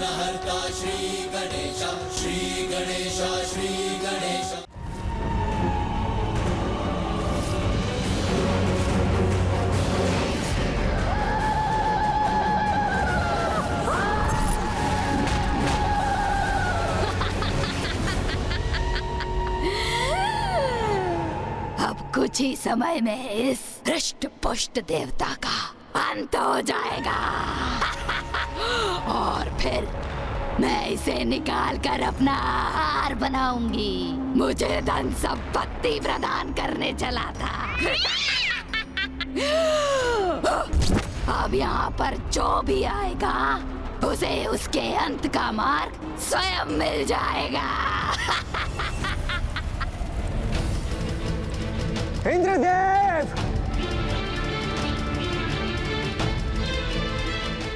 विघ्नहर्ता श्री गणेश, श्री गणेश, श्री गणेश। कुछ ही समय में इस हृष्ट पुष्ट देवता का अंत हो जाएगा और फिर मैं इसे निकाल कर अपना आहार बनाऊंगी। मुझे धन संपत्ति प्रदान करने चला था। अब यहाँ पर जो भी आएगा उसे उसके अंत का मार्ग स्वयं मिल जाएगा। इंद्रदेव!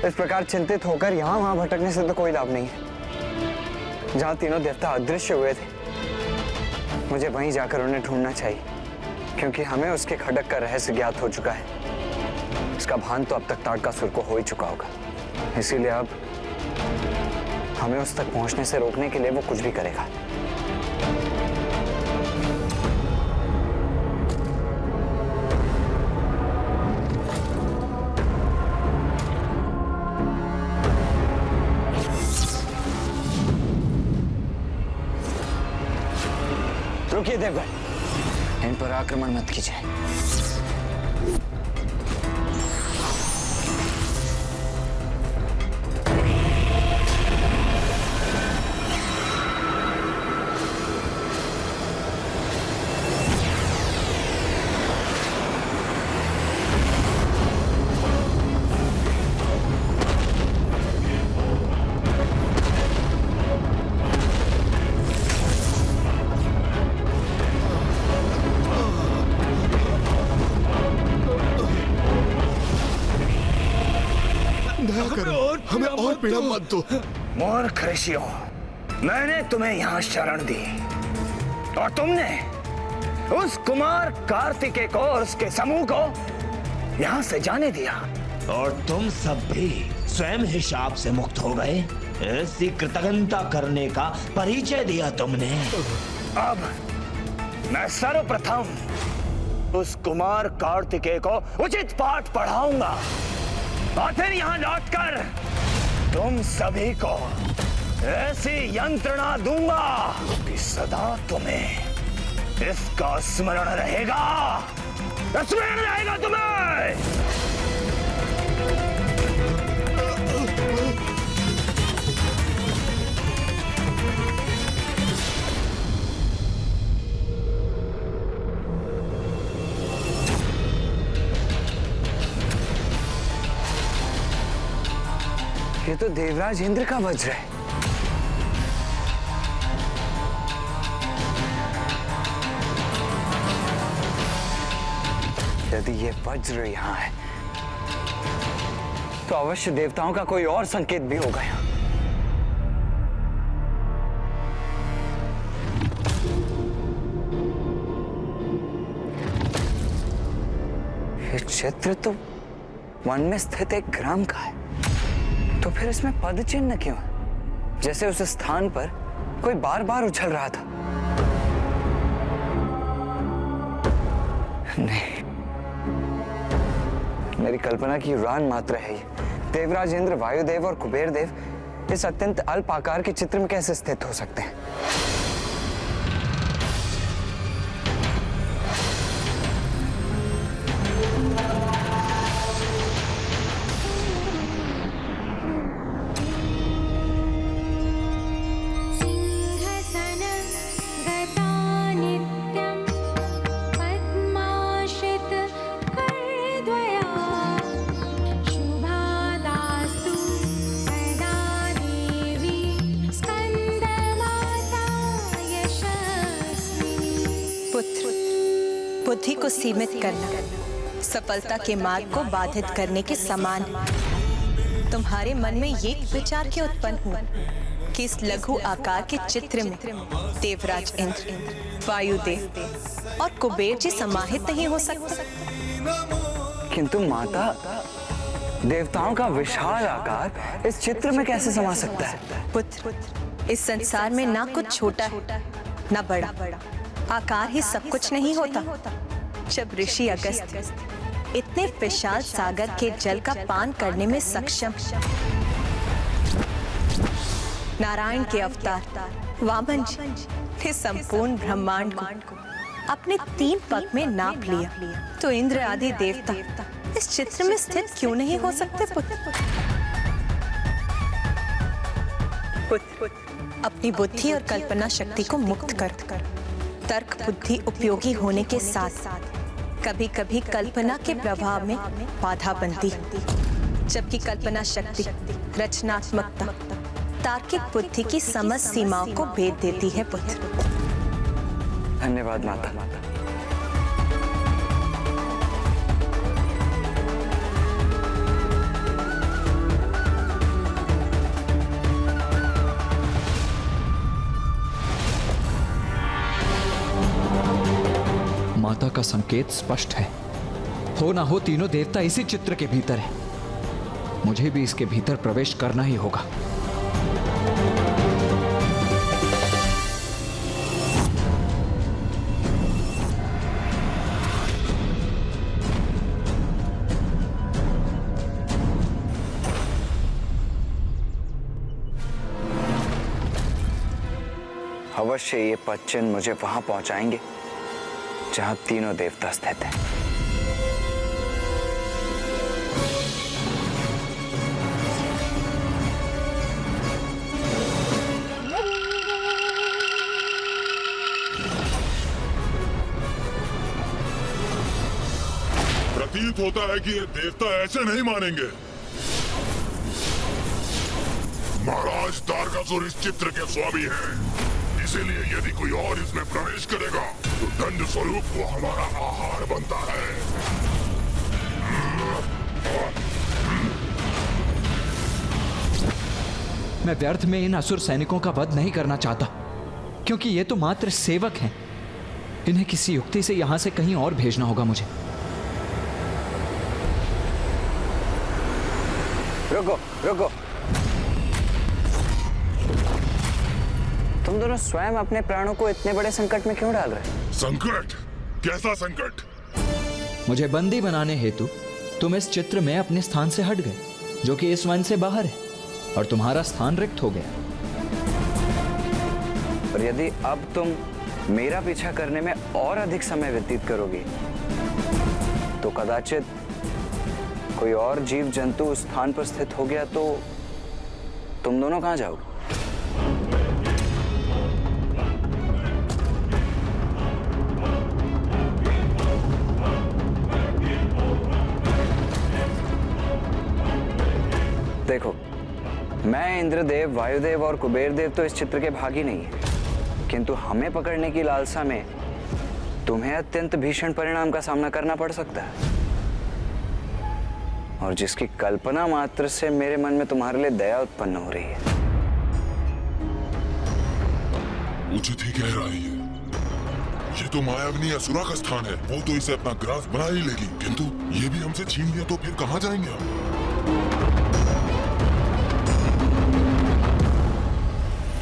इस प्रकार चिंतित होकर यहाँ वहां भटकने से तो कोई लाभ नहीं है। जहाँ तीनों देवता अदृश्य हुए थे, मुझे वहीं जाकर उन्हें ढूंढना चाहिए, क्योंकि हमें उसके खड्ग का रहस्य ज्ञात हो चुका है। इसका भान तो अब तक ताड़कासुर को हो ही चुका होगा। इसीलिए अब हमें उस तक पहुंचने से रोकने के लिए वो कुछ भी करेगा। रुकिए देवगण, इन पर आक्रमण मत कीजिए। हमें और पीड़ा मत दो। मूर्ख ऋषियों, मैंने तुम्हें यहाँ शरण दी और तुमने उस कुमार कार्तिकेय को और उसके समूह को यहाँ से जाने दिया। और तुम सब भी स्वयं हिसाब से मुक्त हो गए। ऐसी कृतज्ञता करने का परिचय दिया तुमने। अब मैं सर्वप्रथम उस कुमार कार्तिकेय को उचित पाठ पढ़ाऊंगा और फिर यहाँ लौटकर तुम सभी को ऐसी यंत्रणा दूंगा कि सदा तुम्हें इसका स्मरण रहेगा। स्मरण रहेगा तुम्हें। ये तो देवराज इंद्र का वज्र है। यदि ये वज्र यहाँ है तो अवश्य देवताओं का कोई और संकेत भी होगा यहाँ। ये चित्र तो वन में स्थित एक ग्राम का है, तो फिर इसमें पद चिन्ह क्यों है? जैसे उस स्थान पर कोई बार बार उछल रहा था। नहीं, मेरी कल्पना की उड़ान मात्र है ये। देवराज इंद्र, वायुदेव और कुबेर देव इस अत्यंत अल्प आकार के चित्र में कैसे स्थित हो सकते हैं? बुद्धि को सीमित करना सफलता के मार्ग को बाधित करने के समान। तुम्हारे मन में ये विचार क्यों उत्पन्न हुआ कि इस लघु आकार के चित्र में देवराज इंद्र, वायुदेव और कुबेर जी समाहित नहीं हो सकते? किंतु माता, देवताओं का विशाल आकार इस चित्र में कैसे समा सकता है? पुत्र, इस संसार में ना कुछ छोटा है ना बड़ा, आकार ही सब कुछ नहीं होता। जब ऋषि अगस्त्य इतने विशाल सागर के जल का पान करने में सक्षम, नारायण के अवतार वामन जी ने संपूर्ण ब्रह्मांड को अपने 3 पग में नाप लिया, तो इंद्र आदि देवता इस चित्र में स्थित क्यों नहीं हो सकते? पुत्र, अपनी बुद्धि और कल्पना शक्ति को मुक्त कर तर्क बुद्धि उपयोगी होने के साथ कभी कभी कल्पना के प्रभाव में बाधा बनती, जबकि कल्पना शक्ति, रचनात्मकता, तार्किक बुद्धि की समझ सीमाओं को भेद देती है। पुत्र, धन्यवाद माता। माता का संकेत स्पष्ट है। हो ना हो तीनों देवता इसी चित्र के भीतर है। मुझे भी इसके भीतर प्रवेश करना ही होगा। अवश्य ये पच्चन मुझे वहां पहुंचाएंगे जहां तीनों देवता स्थित हैं। प्रतीत होता है कि ये देवता ऐसे नहीं मानेंगे। महाराज तारकासुर इस चित्र के स्वामी हैं, इसीलिए यदि कोई और इसमें प्रवेश करेगा तो दंड स्वरूप वो हमारा आहार बनता है। मैं व्यर्थ में इन असुर सैनिकों का वध नहीं करना चाहता, क्योंकि ये तो मात्र सेवक हैं। इन्हें किसी युक्ति से यहां से कहीं और भेजना होगा मुझे। रुको रुको, तुम दोनों स्वयं अपने प्राणों को इतने बड़े संकट में क्यों डाल रहे हो? संकट? कैसा संकट? मुझे बंदी बनाने हेतु तुम इस चित्र में अपने स्थान से हट गए, जो कि इस वन से बाहर है, और तुम्हारा स्थान रिक्त हो गया। और यदि अब तुम मेरा पीछा करने में और अधिक समय व्यतीत करोगे तो कदाचित कोई और जीव जंतु उस स्थान पर स्थित हो गया तो तुम दोनों कहां जाओगे? देखो, मैं इंद्रदेव, वायुदेव और कुबेर देव तो इस चित्र के भागी नहीं है, किंतु हमें पकड़ने की लालसा में तुम्हें अत्यंत भीषण परिणाम का सामना करना पड़ सकता है, और जिसकी कल्पना मात्र से मेरे मन में तुम्हारे लिए दया उत्पन्न हो रही है। उचित ही कह रही है। ये तो मायाग्नि असुरा का स्थान है, वो तो इसे अपना ग्रास बना ही लेगी, किंतु ये भी हमसे छीन लिया तो फिर कहां जाएंगे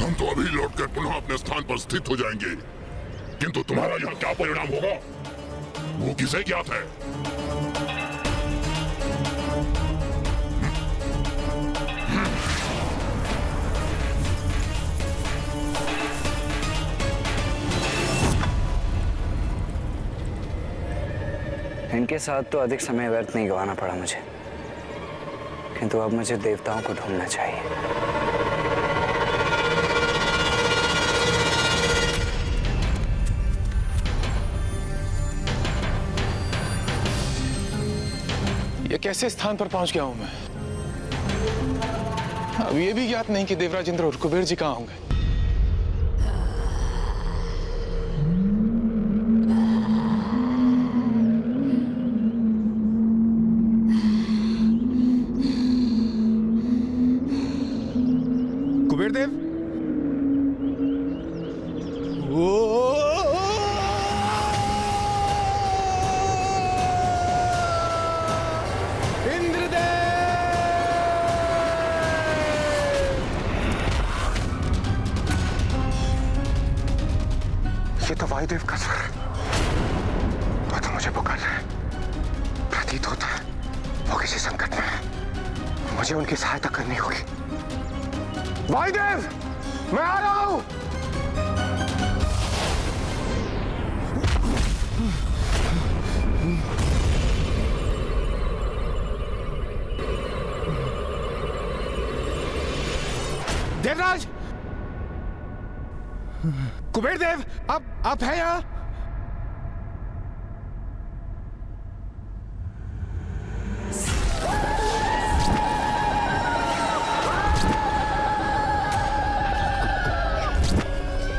हम तो अभी लौटकर पुनः अपने स्थान पर स्थित हो जाएंगे, किंतु तुम्हारा यहाँ क्या परिणाम होगा वो किसे ज्ञात है। इनके साथ तो अधिक समय व्यर्थ नहीं गंवाना पड़ा मुझे, किंतु अब मुझे देवताओं को ढूंढना चाहिए। ये कैसे स्थान पर पहुंच गया हूं मैं? अब ये भी ज्ञात नहीं कि देवराज इंद्र और कुबेर जी कहां होंगे। कुबेर देव, इंद्रदेव, तो वायुदेव का स्वर है। वो तो मुझे पुकार रहे हैं। प्रतीत होता है वो किसी संकट में है। मुझे उनकी सहायता करनी होगी। वायुदेव, मैं आ रहा हूं। देवराज, कुबेर देव, आप हैं यहाँ?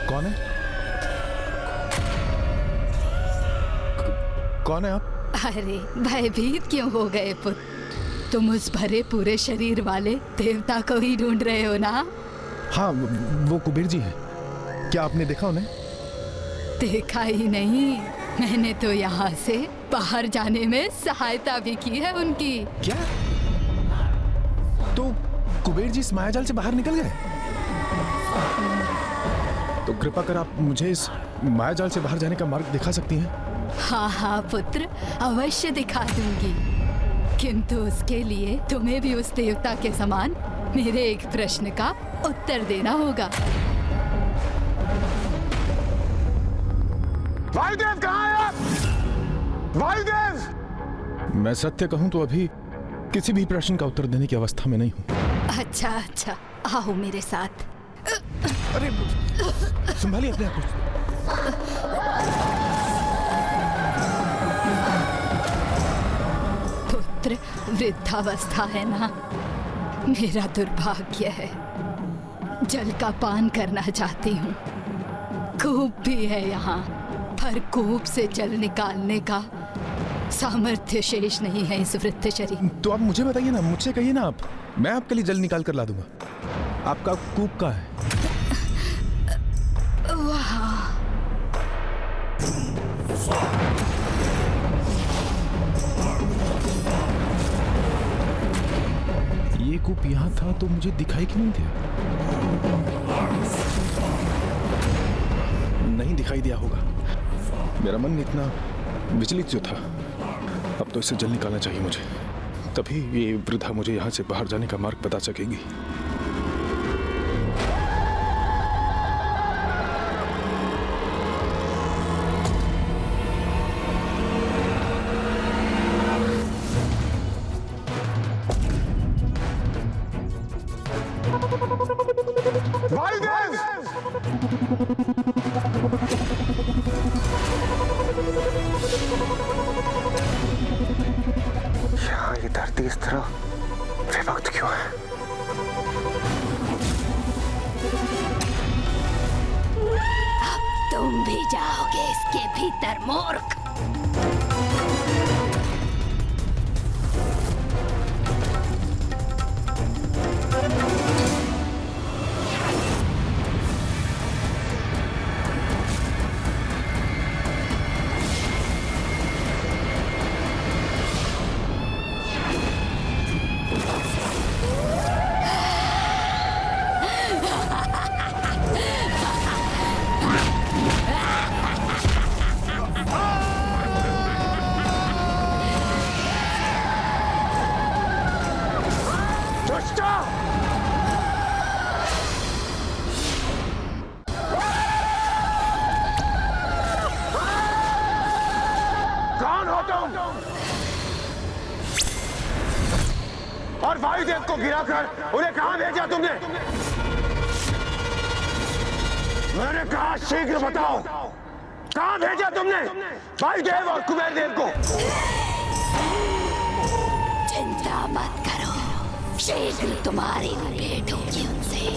कौन है? कौन है आप? अरे भयभीत क्यों हो गए पुत्र? तुम उस भरे पूरे शरीर वाले देवता को ही ढूंढ रहे हो ना? हाँ, वो कुबेर जी हैं। क्या आपने देखा उन्हें? देखा ही नहीं, मैंने तो यहाँ से बाहर जाने में सहायता भी की है उनकी। क्या? तो कुबेर जी इस मायाजाल से बाहर निकल गए? तो कृपा कर आप मुझे इस मायाजाल से बाहर जाने का मार्ग दिखा सकती हैं? हाँ हाँ पुत्र, अवश्य दिखा दूंगी, किंतु उसके लिए तुम्हें भी उस देवता के समान मेरे एक प्रश्न का उत्तर देना होगा। वायुदेव कहाँ है आप? वायुदेव! मैं सत्य कहूं तो अभी किसी भी प्रश्न का उत्तर देने की अवस्था में नहीं हूं। अच्छा अच्छा, आओ मेरे साथ। अरे संभालिए अपने आप को। पुत्र, वृद्धावस्था है ना, मेरा दुर्भाग्य है। जल का पान करना चाहती हूँ। कूप भी है यहाँ, पर कूप से जल निकालने का सामर्थ्य शेष नहीं है इस वृद्ध शरीर। तो आप मुझे बताइए ना, मुझसे कहिए ना आप, मैं आपके लिए जल निकाल कर ला दूंगा। आपका कूप कहाँ है? वहाँ। ये कूप यहाँ था तो मुझे दिखाई क्यों नहीं दिया? नहीं दिखाई दिया होगा। मेरा मन इतना विचलित जो था। अब तो इससे जल निकालना चाहिए मुझे, तभी ये वृद्धा मुझे यहाँ से बाहर जाने का मार्ग बता सकेगी। यहाँ ये धरती इस तरह विभक्त क्यों है? अब तुम भी जाओगे इसके भीतर, मूर्ख। और वायुदेव को गिराकर उन्हें कहां भेजा तुमने? मैंने कहा शीघ्र बताओ, कहां भेजा तुमने वायुदेव और कुबेर देव को? चिंता मत करो, शीघ्र तुम्हारी भेंट होगी उनसे।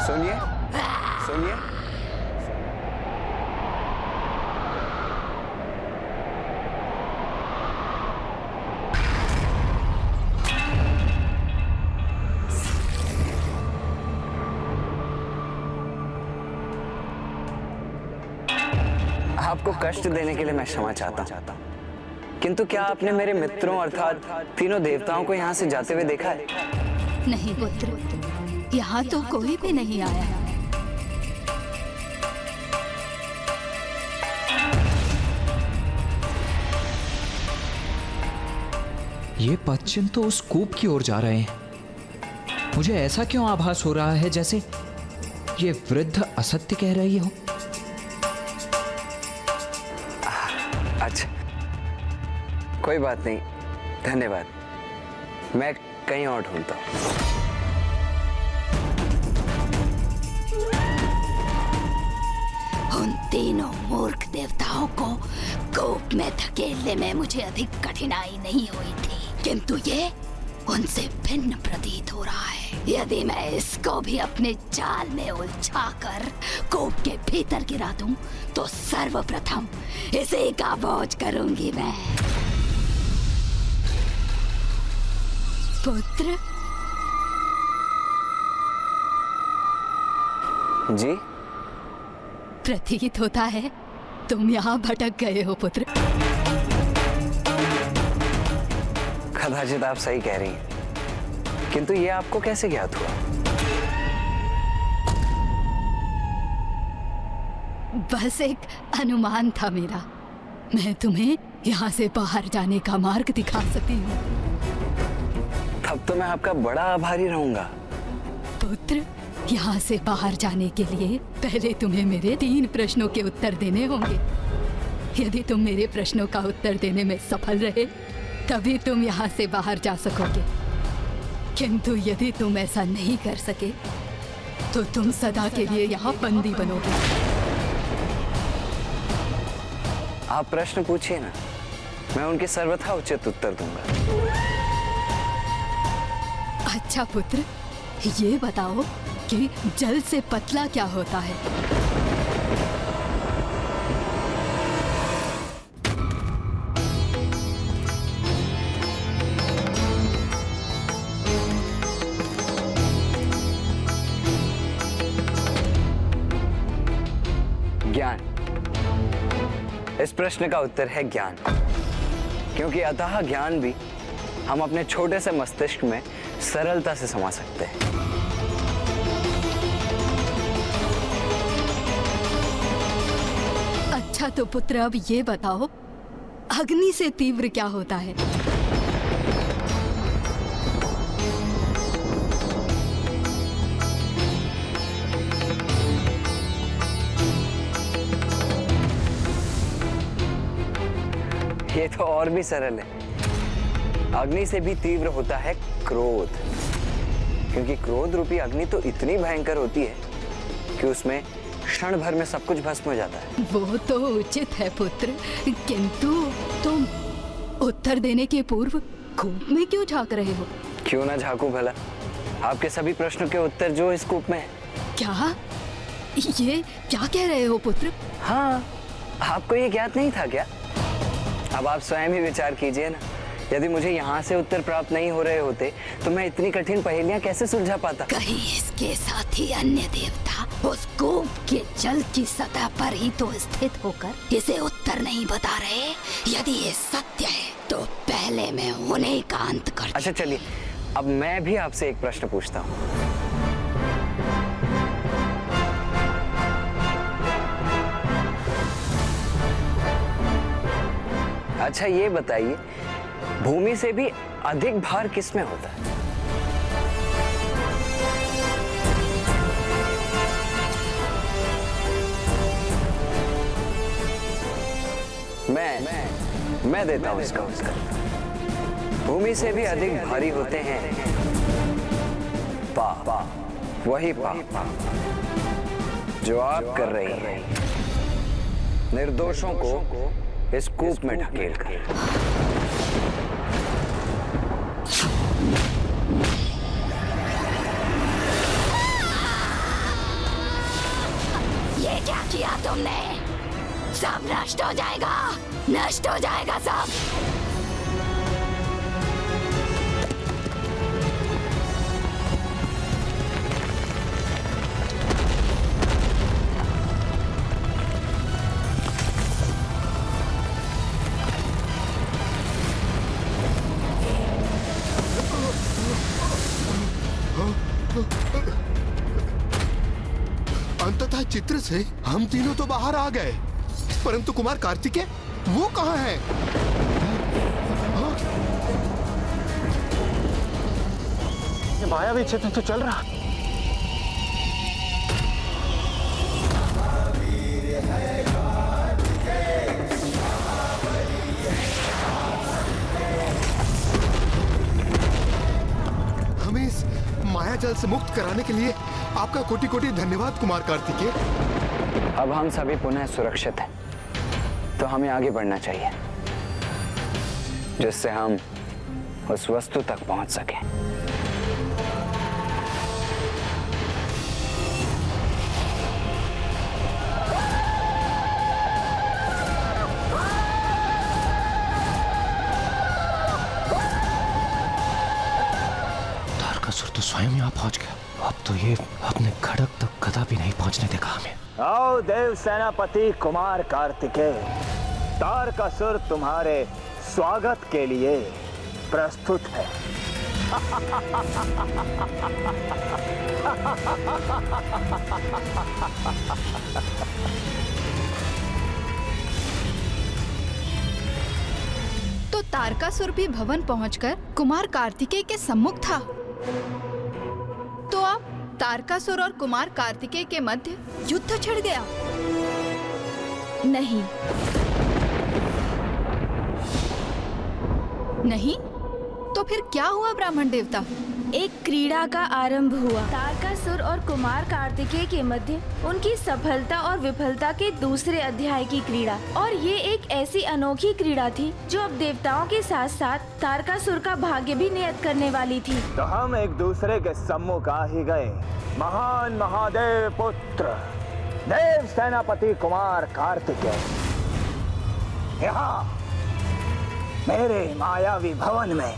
सुनिए, सुनिए, आपको कष्ट देने के लिए मैं क्षमा चाहता हूँ, किंतु क्या आपने मेरे मित्रों अर्थात तीनों देवताओं को यहाँ से जाते हुए देखा है? नहीं पुत्र, यहाँ तो कोई भी नहीं आया। ये पश्चिम तो उस कूप की ओर जा रहे हैं। मुझे ऐसा क्यों आभास हो रहा है जैसे ये वृद्ध असत्य कह रही हो? अच्छा, कोई बात नहीं, धन्यवाद। मैं कहीं और ढूंढता हूँ। उन तीनों मूर्ख देवताओं को कूप में धकेलने में मुझे अधिक कठिनाई नहीं हुई थी, किंतु ये उनसे भिन्न प्रतीत हो रहा है। यदि मैं इसको भी अपने जाल में उलझाकर कूप के भीतर गिरा दूं, तो सर्वप्रथम इसे का बोझ करूंगी मैं। पुत्र जी, प्रतीत होता है तुम यहाँ भटक गए हो पुत्र। कदाचित आप सही कह रही हैं, किंतु ये आपको कैसे ज्ञात हुआ? बस एक अनुमान था मेरा। मैं तुम्हें यहाँ से बाहर जाने का मार्ग दिखा सकती हूँ। तब तो मैं आपका बड़ा आभारी रहूंगा। पुत्र, यहाँ से बाहर जाने के लिए पहले तुम्हें मेरे 3 प्रश्नों के उत्तर देने होंगे। यदि तुम मेरे प्रश्नों का उत्तर देने में सफल रहे, तभी तुम यहाँ से बाहर जा सकोगे। किंतु यदि तुम ऐसा नहीं कर सके, तो तुम सदा के लिए यहाँ बंदी बनोगे। आप प्रश्न पूछिए ना, मैं उनके सर्वथा उचित उत्तर दूंगा। अच्छा पुत्र, ये बताओ कि जल से पतला क्या होता है? ज्ञान। इस प्रश्न का उत्तर है ज्ञान, क्योंकि अतः ज्ञान भी हम अपने छोटे से मस्तिष्क में सरलता से समा सकते हैं। अच्छा तो पुत्र, अब ये बताओ, अग्नि से तीव्र क्या होता है? ये तो और भी सरल है। अग्नि से भी तीव्र होता है क्रोध, क्योंकि क्रोध रूपी अग्नि तो इतनी भयंकर होती है कि उसमें क्षण भर में सब कुछ भस्म हो जाता है। वो तो उचित है पुत्र, किंतु तुम उत्तर देने के पूर्व कूप में क्यों झांक रहे हो? क्यों ना झांकू भला? आपके सभी प्रश्नों के उत्तर जो इस कूप में है। क्या? ये क्या कह रहे हो पुत्र? हाँ, आपको ये ज्ञात नहीं था क्या? अब आप स्वयं ही विचार कीजिए ना, यदि मुझे यहाँ से उत्तर प्राप्त नहीं हो रहे होते, तो मैं इतनी कठिन पहेलियाँ कैसे सुलझा पाता? कहीं इसके साथ ही अन्य देवता उस कूप के जल की सतह पर ही तो स्थित होकर इसे उत्तर नहीं बता रहे। यदि ये सत्य है, तो पहले मैं उन्हें का अंत कर। अच्छा चलिए, अब मैं भी आपसे एक प्रश्न पूछता हूँ। अच्छा ये बताइए, भूमि से भी अधिक भार किसमें होता है? मैं देता हूं इसका उत्तर। भूमि से भी अधिक भारी होते हैं पाप, वही पाप जो आप कर रही हैं, निर्दोषों को इस कूप में ढकेल कर। ये क्या किया तुमने? सब नष्ट हो जाएगा, नष्ट हो जाएगा सब। चित्र से हम तीनों तो बाहर आ गए, परंतु कुमार कार्तिकेय वो कहाँ है? ये मायावी चित्र तो चल रहा। हमें इस माया जाल से मुक्त कराने के लिए आपका कोटि कोटि धन्यवाद कुमार कार्तिकेय। अब हम सभी पुनः सुरक्षित हैं, तो हमें आगे बढ़ना चाहिए, जिससे हम उस वस्तु तक पहुंच सकें। तारकासुर तो स्वयं यहाँ पहुंच गया। अब तो ये अपने खड़क तक कदापि नहीं पहुंचने देगा हमें। आओ देव सेनापति कुमार कार्तिकेय, तारकासुर तुम्हारे स्वागत के लिए प्रस्तुत है। तो तारकासुर भी भवन पहुंचकर कुमार कार्तिकेय के सम्मुख था। तो अब तारकासुर और कुमार कार्तिकेय के मध्य युद्ध छिड़ गया। नहीं, नहीं, तो फिर क्या हुआ ब्राह्मण देवता? एक क्रीड़ा का आरंभ हुआ। तारकासुर और कुमार कार्तिकेय के मध्य उनकी सफलता और विफलता के दूसरे अध्याय की क्रीड़ा। और ये एक ऐसी अनोखी क्रीड़ा थी जो अब देवताओं के साथ साथ तारकासुर का भाग्य भी नियत करने वाली थी। तो हम एक दूसरे के सम्मुख आ ही गए। महान महादेव पुत्र देव सेनापति कुमार कार्तिकेय, यहाँ मेरे मायावी भवन में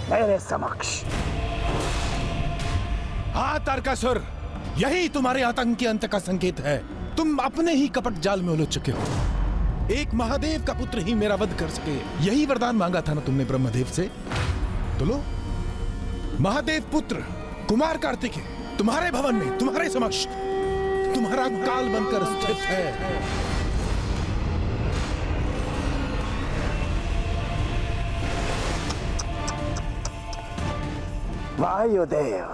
मेरे समक्ष। हाँ तारकासुर, यही तुम्हारे आतंक के अंत का संकेत है। तुम अपने ही कपट जाल में उलझ चुके हो। एक महादेव का पुत्र ही मेरा वध कर सके, यही वरदान मांगा था ना तुमने ब्रह्मदेव से। तो लो, महादेव पुत्र कुमार कार्तिकेय तुम्हारे भवन में, तुम्हारे समक्ष तुम्हारा काल बनकर स्थित है। वायुदेव,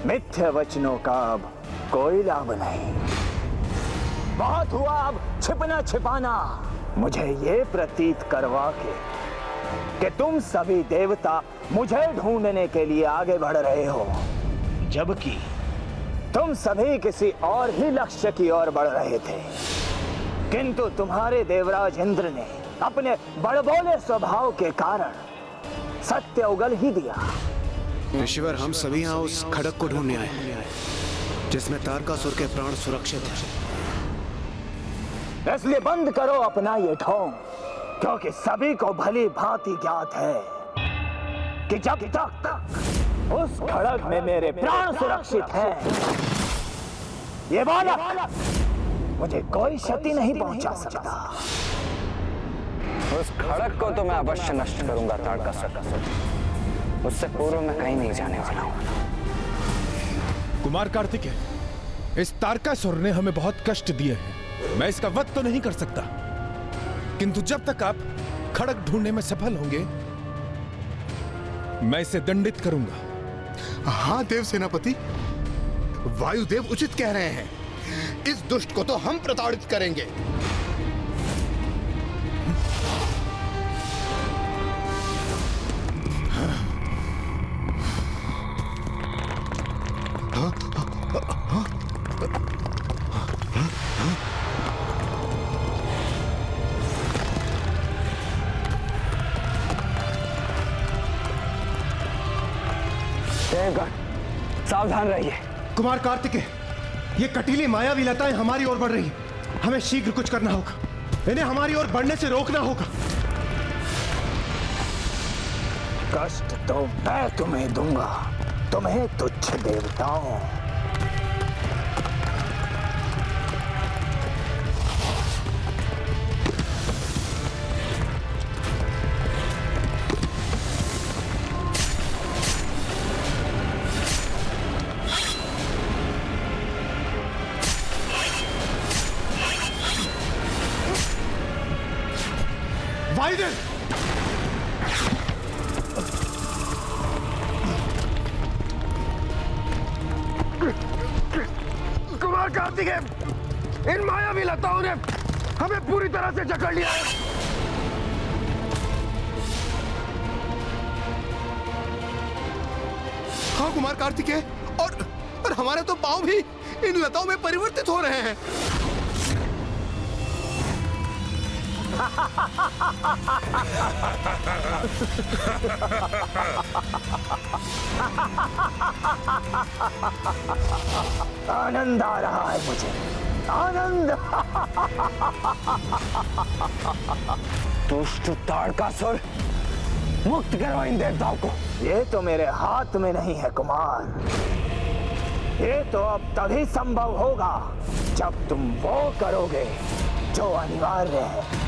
मिथ्या वचनों का अब कोई लाभ नहीं। बहुत हुआ अब छिपना छिपाना। मुझे ये प्रतीत करवा के कि तुम सभी देवता मुझे ढूंढने के लिए आगे बढ़ रहे हो, जबकि तुम सभी किसी और ही लक्ष्य की ओर बढ़ रहे थे। किंतु तुम्हारे देवराज इंद्र ने अपने बड़बोले स्वभाव के कारण सत्य उगल ही दिया। ऋषिवर, हम सभी यहाँ उस खड़क को ढूंढने आए हैं जिसमें तारकासुर के प्राण सुरक्षित हैं। इसलिए बंद करो अपना ये ढोंग, क्योंकि सभी को भली भांति ज्ञात है कि जब तक उस खड़क में मेरे प्राण सुरक्षित हैं, ये बालक मुझे कोई क्षति नहीं पहुंचा सकता। उस खड़क को तो मैं अवश्य नष्ट करूंगा तारकासुर। उससे पूर्व मैं कहीं नहीं जाने वाला हूं। कुमार कार्तिकेय, इस तारकासुर ने हमें बहुत कष्ट दिए हैं। मैं इसका वध तो नहीं कर सकता, किंतु जब तक आप खड़क ढूंढने में सफल होंगे, मैं इसे दंडित करूंगा। हाँ देव सेनापति, वायुदेव उचित कह रहे हैं। इस दुष्ट को तो हम प्रताड़ित करेंगे। सावधान रहिए। कुमार कार्तिकेय, ये कटीली मायावी लताएं हमारी ओर बढ़ रही हैं। हमें शीघ्र कुछ करना होगा, इन्हें हमारी ओर बढ़ने से रोकना होगा। कष्ट तो मैं तुम्हें दूंगा, तुम्हें तुच्छ देवताओं। वायुदेव! कुमार कार्तिकेय, इन मायावी लताओं ने हमें पूरी तरह से जकड़ लिया है। हाँ कुमार कार्तिकेय, और हमारे तो पांव भी इन लताओं में परिवर्तित हो रहे हैं। आनंद आ रहा है मुझे, आनंद। दुष्ट ताड़कासुर, मुक्त करो इन देवताओं को। ये तो मेरे हाथ में नहीं है कुमार। ये तो अब तभी संभव होगा जब तुम वो करोगे जो अनिवार्य है।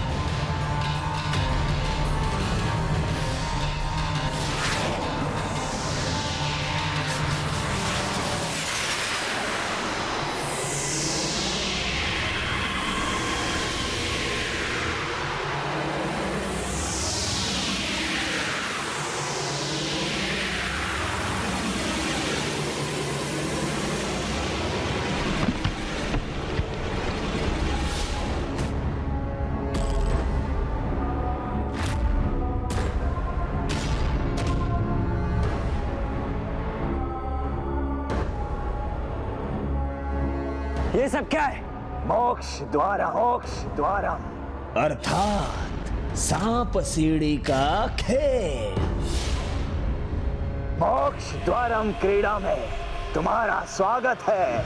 ये सब क्या है? मोक्ष द्वारम अर्थात सांप सीढ़ी का खेल। मोक्ष द्वारम क्रीड़ा में तुम्हारा स्वागत है।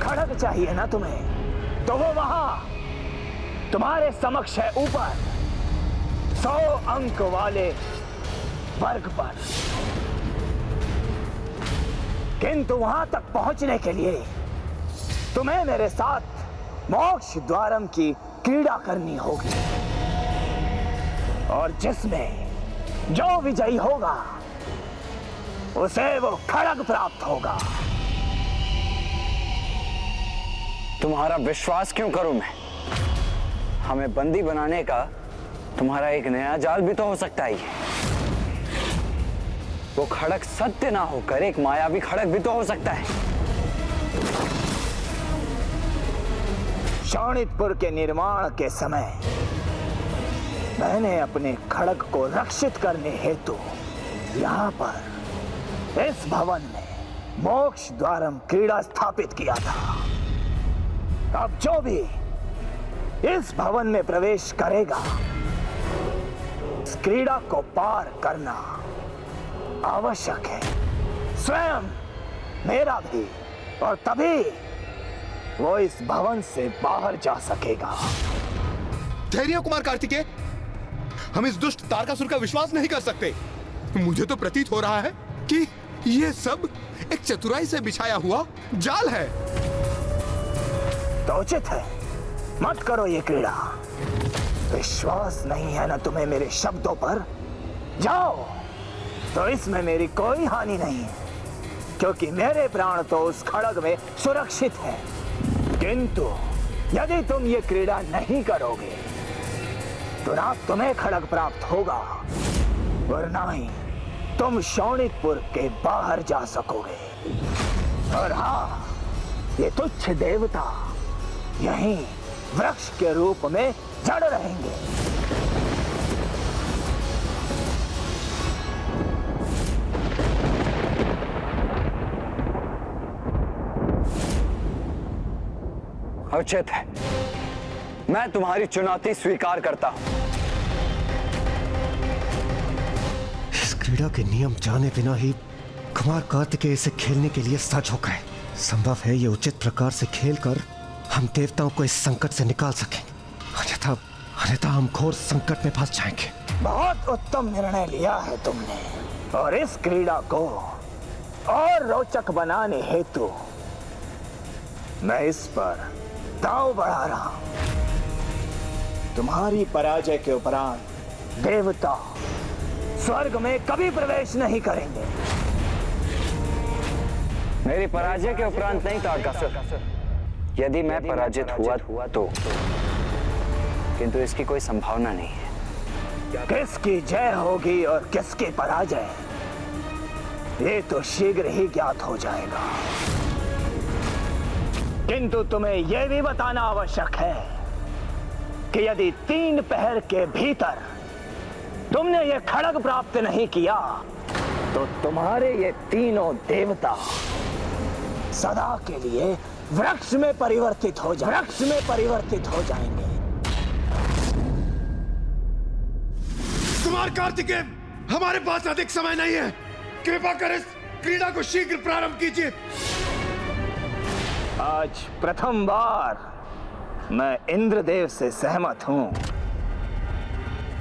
खड़ग चाहिए ना तुम्हें, तो वो वहां तुम्हारे समक्ष है, ऊपर 100 अंक वाले वर्ग पर। किंतु वहां तक पहुंचने के लिए तुम्हें मेरे साथ मोक्ष द्वारम की क्रीड़ा करनी होगी, और जिसमें जो विजयी होगा उसे वो खड़ग प्राप्त होगा। तुम्हारा विश्वास क्यों करूं मैं? हमें बंदी बनाने का तुम्हारा एक नया जाल भी तो हो सकता है। वो खड़ग सत्य ना होकर एक मायावी खड़ग भी तो हो सकता है। शोणितपुर के निर्माण के समय मैंने अपने खड़ग को रक्षित करने हेतु यहाँ पर इस भवन में मोक्ष द्वारम क्रीड़ा स्थापित किया था। अब जो भी इस भवन में प्रवेश करेगा, इस क्रीड़ा को पार करना आवश्यक है, स्वयं मेरा भी, और तभी वो इस भवन से बाहर जा सकेगा। धैर्य कुमार कार्तिकेय, हम इस दुष्ट तारकासुर का विश्वास नहीं कर सकते। मुझे तो प्रतीत हो रहा है कि ये सब एक चतुराई से बिछाया हुआ जाल है। तो उचित है, मत करो ये क्रीड़ा। विश्वास नहीं है ना तुम्हें मेरे शब्दों पर? जाओ, तो इसमें मेरी कोई हानि नहीं है, क्योंकि मेरे प्राण तो उस खड़ग में सुरक्षित है। किंतु यदि तुम ये क्रीड़ा नहीं करोगे तो ना तुम्हें खड़ग प्राप्त होगा और ना ही तुम शोणितपुर के बाहर जा सकोगे। और हाँ, ये तुच्छ देवता यहीं वृक्ष के रूप में जड़ रहेंगे। उचित है, मैं तुम्हारी चुनौती स्वीकार करता हूं। इस क्रीड़ा के नियम जाने बिना ही कुमार कार्तिकेय इसे खेलने के लिए सज हो गए। संभव है ये उचित प्रकार से खेलकर हम देवताओं को इस संकट से निकाल सकेंगे, अन्यथा हम घोर संकट में फंस जाएंगे। बहुत उत्तम निर्णय लिया है तुमने, और इस क्रीड़ा को और रोचक बनाने हेतु मैं इस पर दांव बढ़ा रहा हूं। तुम्हारी पराजय के उपरांत देवता स्वर्ग में कभी प्रवेश नहीं करेंगे। मेरी पराजय के उपरांत नहीं तारकासुर, यदि मैं पराजित हुआ तो, किंतु इसकी कोई संभावना नहीं है। किसकी जय होगी और किसकी पराजय, ये तो शीघ्र ही ज्ञात हो जाएगा। किंतु तुम्हें यह भी बताना आवश्यक है कि यदि 3 पहर के भीतर तुमने ये खड्ग प्राप्त नहीं किया तो तुम्हारे ये तीनों देवता सदा के लिए वृक्ष में परिवर्तित हो जाएंगे। कुमार कार्तिकेय, हमारे पास अधिक समय नहीं है, कृपा कर इस क्रीड़ा को शीघ्र प्रारंभ कीजिए। आज प्रथम बार मैं इंद्रदेव से सहमत हूं।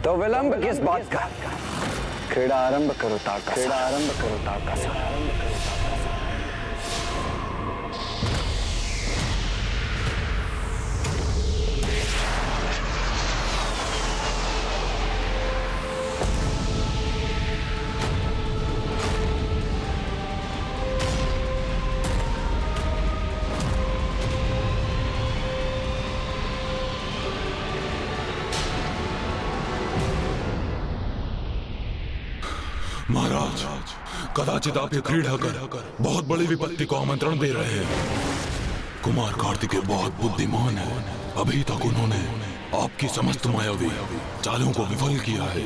तो विलंब किस बात का? क्रीड़ा आरंभ करो तारकासुर। महाराज, कदाचित आप ये क्रीड़ा कर बहुत बड़ी विपत्ति को आमंत्रण दे रहे हैं। कुमार कार्तिकेय बहुत बुद्धिमान है। अभी तक उन्होंने आपकी समस्त मायावी चालों को विफल किया है।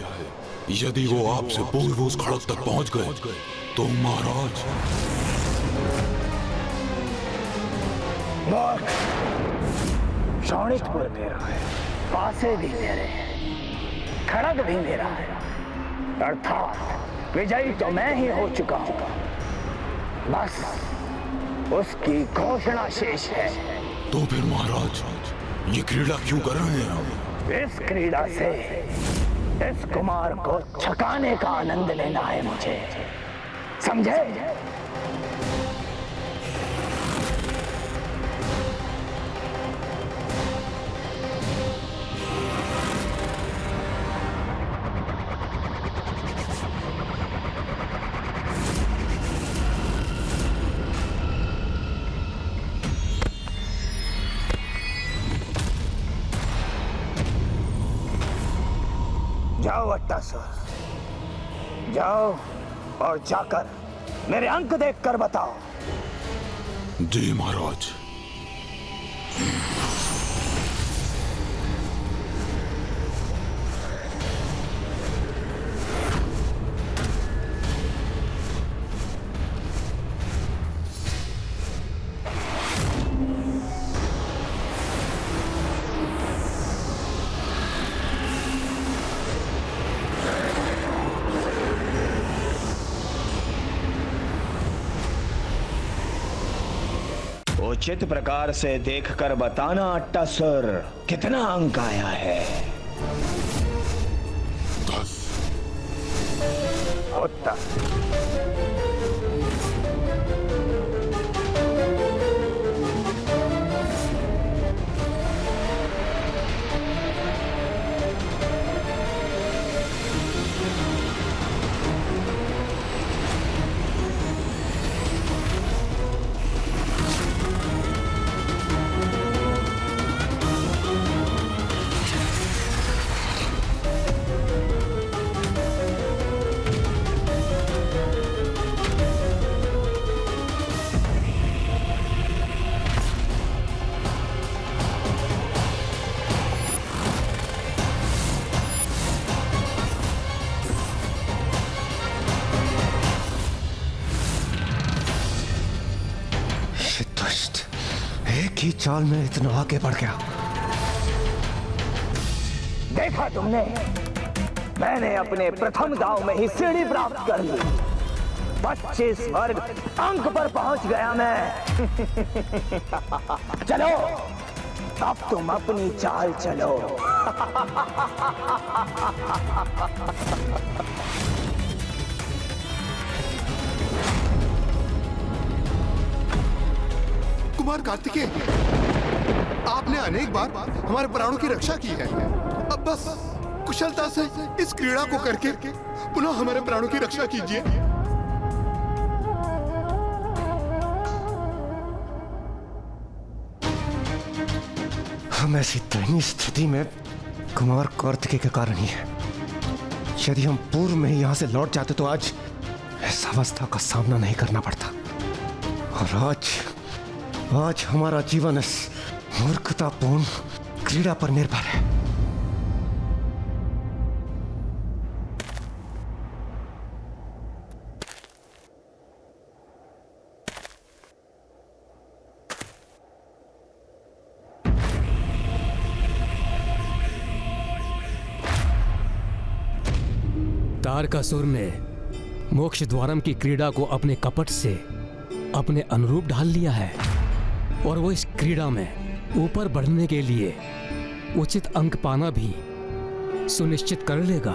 यदि वो आपसे पूर्व उस खड़क तक पहुंच गए तो महाराज। शोणितपुर मेरा है, पासे भी मेरे हैं, खड़ग भी मेरा है, अर्थात विजयी तो मैं ही हो चुका हूं। बस उसकी घोषणा शेष है। तो फिर महाराज ये क्रीड़ा क्यों कर रहे हैं? इस क्रीड़ा से इस कुमार को छकाने का आनंद लेना है मुझे, समझे? जाओ अट्टासुर, जाओ और जाकर मेरे अंक देखकर बताओ। जी महाराज। उचित प्रकार से देखकर बताना अट्टासुर, कितना अंक आया है? 10। उत्तम। एक ही चाल में इतना आगे बढ़ गया। देखा तुमने, मैंने अपने प्रथम दांव में ही सीढ़ी प्राप्त कर ली। 25 वर्ग अंक पर पहुंच गया मैं। चलो अब तुम अपनी चाल चलो। कुमार कार्तिकेय, आपने अनेक बार हमारे प्राणों की रक्षा की है। अब बस कुशलता से इस क्रीड़ा को करके पुनः हमारे प्राणों की रक्षा कीजिए। हम ऐसी दयनीय स्थिति में कुमार कार्तिकेय के कारण ही है। यदि हम पूर्व में ही यहां से लौट जाते तो आज इस अवस्था का सामना नहीं करना पड़ता। और आज हमारा जीवन इस मूर्खतापूर्ण क्रीड़ा पर निर्भर है। तारकासुर ने मोक्ष द्वारम की क्रीड़ा को अपने कपट से अपने अनुरूप ढाल लिया है और वो इस क्रीड़ा में ऊपर बढ़ने के लिए उचित अंक पाना भी सुनिश्चित कर लेगा।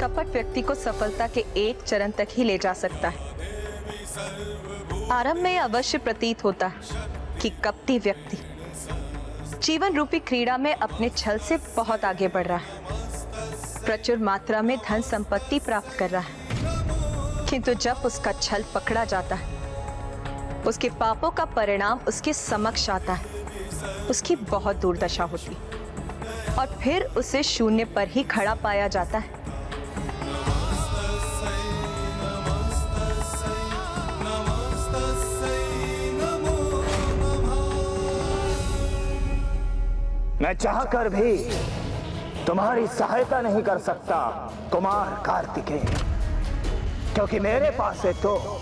कपट व्यक्ति को सफलता के एक चरण तक ही ले जा सकता है। आरंभ में अवश्य प्रतीत होता है कि कपटी व्यक्ति जीवन रूपी क्रीड़ा में अपने छल से बहुत आगे बढ़ रहा है, प्रचुर मात्रा में धन संपत्ति प्राप्त कर रहा है। किंतु जब उसका छल पकड़ा जाता है, उसके पापों का परिणाम उसके समक्ष आता है, उसकी बहुत दुर्दशा होती और फिर उसे शून्य पर ही खड़ा पाया जाता है। मैं चाहकर भी तुम्हारी सहायता नहीं कर सकता कुमार कार्तिकेय, क्योंकि मेरे पास से तो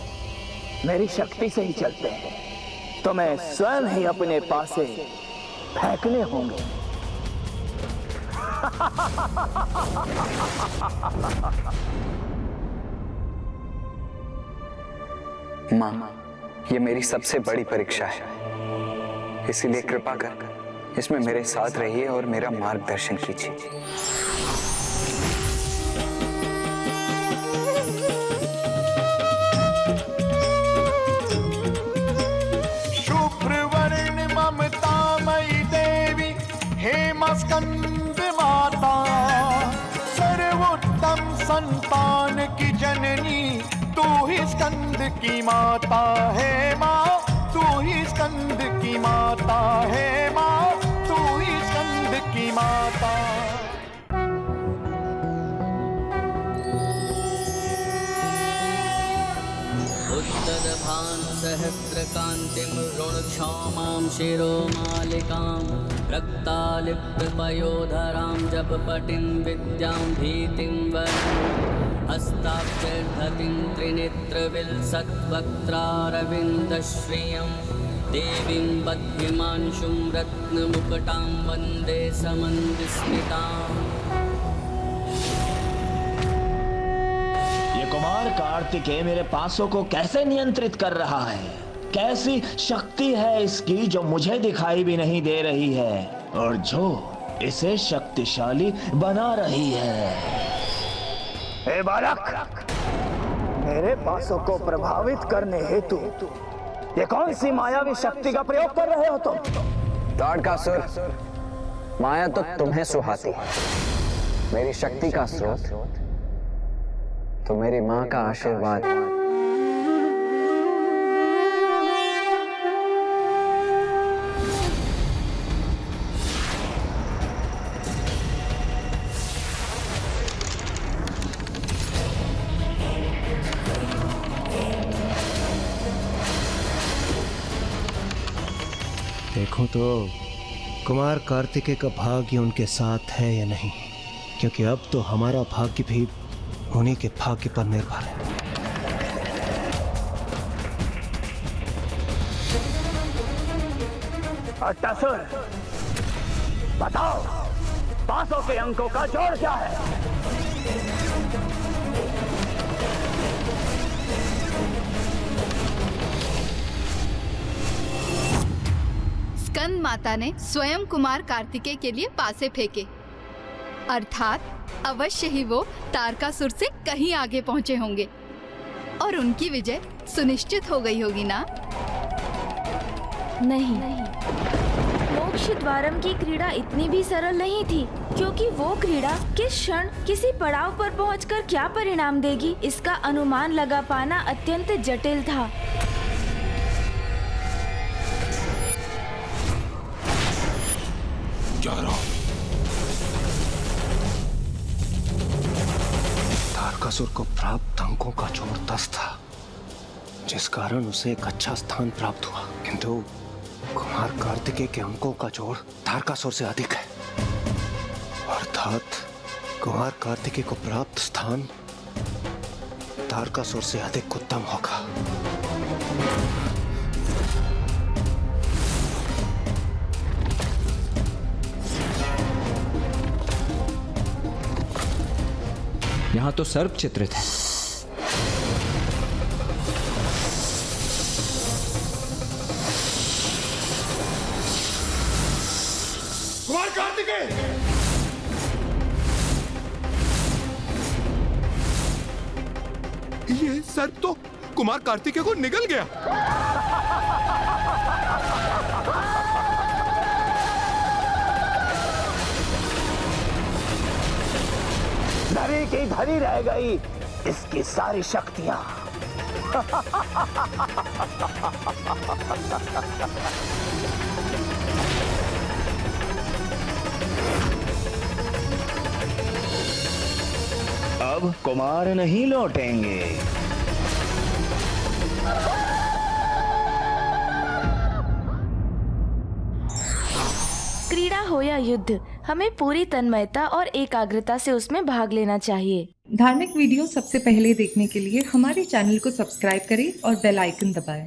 मेरी शक्ति से ही चलते हैं, तो मैं स्वयं ही अपने पास से फेंकने होंगे। मां, ये मेरी सबसे बड़ी परीक्षा है, इसीलिए कृपा कर इसमें मेरे साथ रहिए और मेरा मार्गदर्शन कीजिए। शुभ्रवर्ण ममतामयी देवी हेमस्कंद माता, सर्वोत्तम संतान की जननी तू ही स्कंद की माता है माँ, तू ही स्कंद की माता है माँ, तू ही स्कंद की माता। उद्दभान सहस्रकान्तिं ऋणक्षौमां शिरोमालिकां रक्तालिप्तपयोधरां जपपटिं विद्यां भीतिं वरं हस्ताभ्यर्धतिं त्रिनेत्रविलसद्वक्त्रारविन्दश्रियं देवीं बध्यमांशुं रत्नमुकुटां वन्दे समन्विस्मिताम्। ये कुमार कार्तिकेय मेरे पासों को कैसे नियंत्रित कर रहा है? कैसी शक्ति है इसकी जो मुझे दिखाई भी नहीं दे रही है और जो इसे शक्तिशाली बना रही है? हे बालक, मेरे पासों को प्रभावित करने हेतु ये कौन सी मायावी शक्ति का प्रयोग कर रहे हो तुम? तारकासुर, माया तो तुम्हें सुहाती है, मेरी शक्ति का स्रोत तो मेरी मां का आशीर्वाद। देखो तो कुमार कार्तिकेय का भाग्य उनके साथ है या नहीं, क्योंकि अब तो हमारा भाग्य भी उन्हीं के भाग्य पर निर्भर है। अट्टासुर, बताओ पासों के अंकों का जोड़ क्या है? स्कंद माता ने स्वयं कुमार कार्तिकेय के लिए पासे फेंके, अर्थात अवश्य ही वो तारकासुर से कहीं आगे पहुंचे होंगे और उनकी विजय सुनिश्चित हो गई होगी ना? नहीं, मोक्ष द्वारम की क्रीड़ा इतनी भी सरल नहीं थी, क्योंकि वो क्रीड़ा किस क्षण किसी पड़ाव पर पहुंचकर क्या परिणाम देगी, इसका अनुमान लगा पाना अत्यंत जटिल था। तारकासुर को प्राप्त अंकों का जोड़ 10 था, जिस कारण उसे एक अच्छा स्थान प्राप्त हुआ, किंतु कुमार कार्तिकेय के अंकों का जोड़ तारकासुर से अधिक है, अर्थात कुमार कार्तिकेय को प्राप्त स्थान तारकासुर से अधिक उत्तम होगा। यहाँ तो सर्प चित्रित है। कुमार कार्तिकेय! ये सर्प तो कुमार कार्तिकेय को निगल गया। धरी की धरी रह गई इसकी सारी शक्तियां। अब कुमार नहीं लौटेंगे। क्रीड़ा हो या युद्ध, हमें पूरी तन्मयता और एकाग्रता से उसमें भाग लेना चाहिए। धार्मिक वीडियो सबसे पहले देखने के लिए हमारे चैनल को सब्सक्राइब करें और बेल आइकन दबाएं।